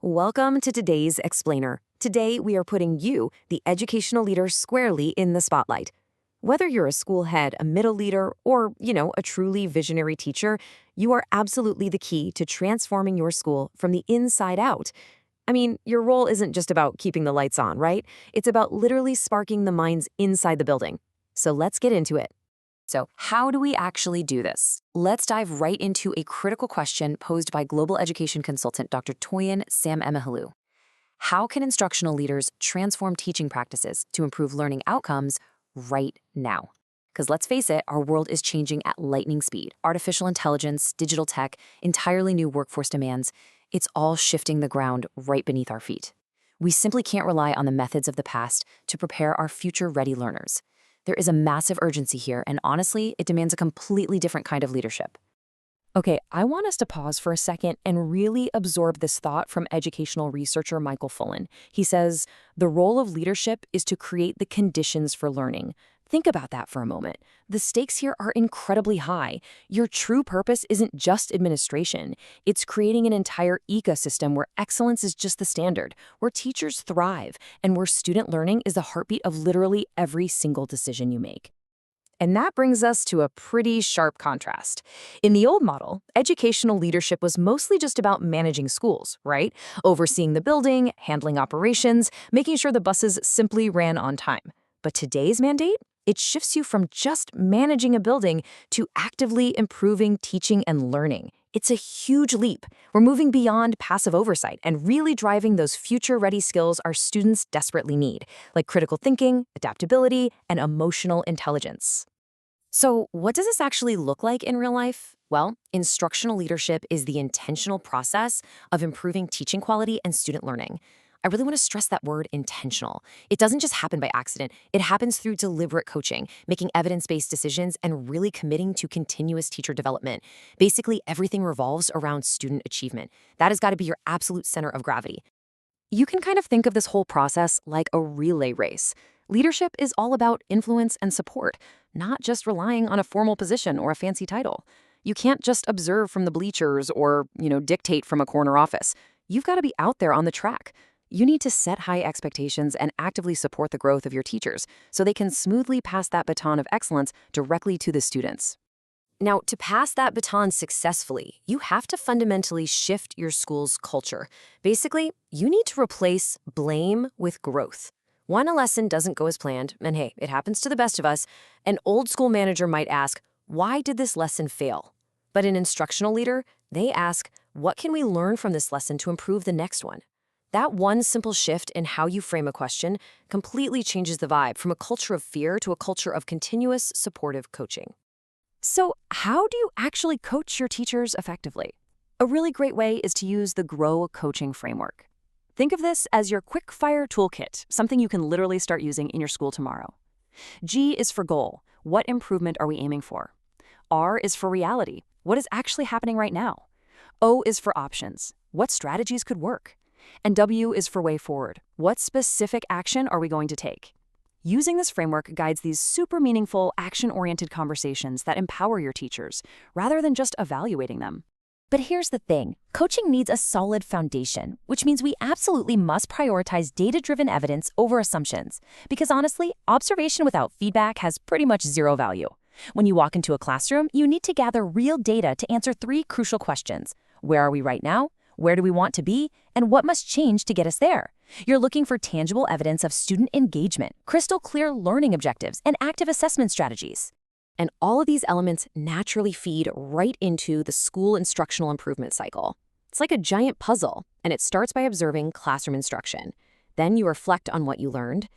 Welcome to today's Explainer. Today, we are putting you, the educational leader, squarely in the spotlight. Whether you're a school head, a middle leader, or, a truly visionary teacher, you are absolutely the key to transforming your school from the inside out. I mean, your role isn't just about keeping the lights on, right? It's about literally sparking the minds inside the building. So let's get into it. So, how do we actually do this? Let's dive right into a critical question posed by global education consultant Dr. Toyin Sam-Emehelu. How can instructional leaders transform teaching practices to improve learning outcomes right now? Because let's face it, our world is changing at lightning speed. Artificial intelligence, digital tech, entirely new workforce demands, it's all shifting the ground right beneath our feet. We simply can't rely on the methods of the past to prepare our future-ready learners. There is a massive urgency here, and honestly, it demands a completely different kind of leadership. Okay, I want us to pause for a second and really absorb this thought from educational researcher Michael Fullan. He says, the role of leadership is to create the conditions for learning. Think about that for a moment. The stakes here are incredibly high. Your true purpose isn't just administration. It's creating an entire ecosystem where excellence is just the standard, where teachers thrive, and where student learning is the heartbeat of literally every single decision you make. And that brings us to a pretty sharp contrast. In the old model, educational leadership was mostly just about managing schools, right? Overseeing the building, handling operations, making sure the buses simply ran on time. But today's mandate? It shifts you from just managing a building to actively improving teaching and learning. It's a huge leap. We're moving beyond passive oversight and really driving those future-ready skills our students desperately need, like critical thinking, adaptability, and emotional intelligence. So, what does this actually look like in real life? Well, instructional leadership is the intentional process of improving teaching quality and student learning. I really want to stress that word intentional. It doesn't just happen by accident. It happens through deliberate coaching, making evidence-based decisions, and really committing to continuous teacher development. Basically, everything revolves around student achievement. That has got to be your absolute center of gravity. You can kind of think of this whole process like a relay race. Leadership is all about influence and support, not just relying on a formal position or a fancy title. You can't just observe from the bleachers or, dictate from a corner office. You've got to be out there on the track. You need to set high expectations and actively support the growth of your teachers so they can smoothly pass that baton of excellence directly to the students. Now, to pass that baton successfully, you have to fundamentally shift your school's culture. Basically, you need to replace blame with growth. When a lesson doesn't go as planned, and hey, it happens to the best of us, an old school manager might ask, why did this lesson fail? But an instructional leader, they ask, what can we learn from this lesson to improve the next one? That one simple shift in how you frame a question completely changes the vibe from a culture of fear to a culture of continuous supportive coaching. So, how do you actually coach your teachers effectively? A really great way is to use the GROW coaching framework. Think of this as your quick-fire toolkit, something you can literally start using in your school tomorrow. G is for goal. What improvement are we aiming for? R is for reality. What is actually happening right now? O is for options. What strategies could work? And W is for way forward. What specific action are we going to take? Using this framework guides these super meaningful, action-oriented conversations that empower your teachers, rather than just evaluating them. But here's the thing. Coaching needs a solid foundation, which means we absolutely must prioritize data-driven evidence over assumptions. Because honestly, observation without feedback has pretty much zero value. When you walk into a classroom, you need to gather real data to answer three crucial questions. Where are we right now? Where do we want to be? And what must change to get us there? You're looking for tangible evidence of student engagement, crystal clear learning objectives, and active assessment strategies. And all of these elements naturally feed right into the school instructional improvement cycle. It's like a giant puzzle, and it starts by observing classroom instruction. Then you reflect on what you learned.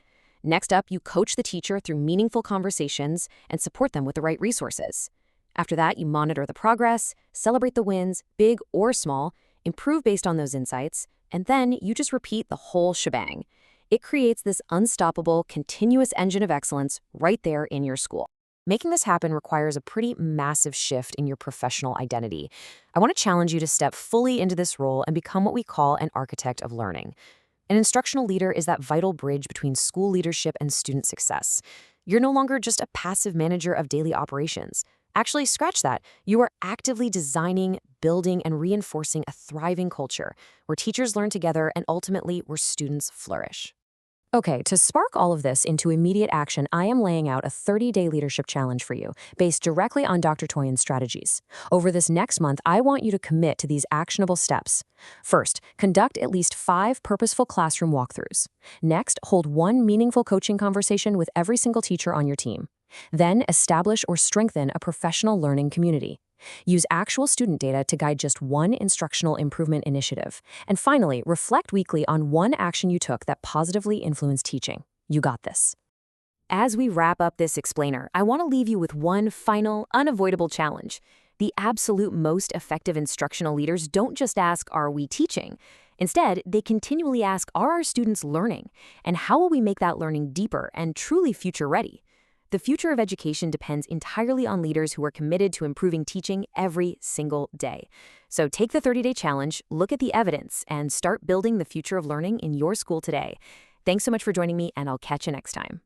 Next up, you coach the teacher through meaningful conversations and support them with the right resources. After that, you monitor the progress, celebrate the wins, big or small, improve based on those insights, and then you just repeat the whole shebang. It creates this unstoppable, continuous engine of excellence right there in your school. Making this happen requires a pretty massive shift in your professional identity. I want to challenge you to step fully into this role and become what we call an architect of learning. An instructional leader is that vital bridge between school leadership and student success. You're no longer just a passive manager of daily operations. Actually, scratch that. You are actively designing, building, and reinforcing a thriving culture where teachers learn together and ultimately where students flourish. Okay, to spark all of this into immediate action, I am laying out a 30-day leadership challenge for you, based directly on Dr. Toyan's strategies. Over this next month, I want you to commit to these actionable steps. First, conduct at least 5 purposeful classroom walkthroughs. Next, hold 1 meaningful coaching conversation with every single teacher on your team. Then, establish or strengthen a professional learning community. Use actual student data to guide just 1 instructional improvement initiative. And finally, reflect weekly on 1 action you took that positively influenced teaching. You got this. As we wrap up this explainer, I want to leave you with one final, unavoidable challenge. The absolute most effective instructional leaders don't just ask, "Are we teaching?" Instead, they continually ask, "Are our students learning? And how will we make that learning deeper and truly future-ready?" The future of education depends entirely on leaders who are committed to improving teaching every single day. So take the 30-day challenge, look at the evidence, and start building the future of learning in your school today. Thanks so much for joining me, and I'll catch you next time.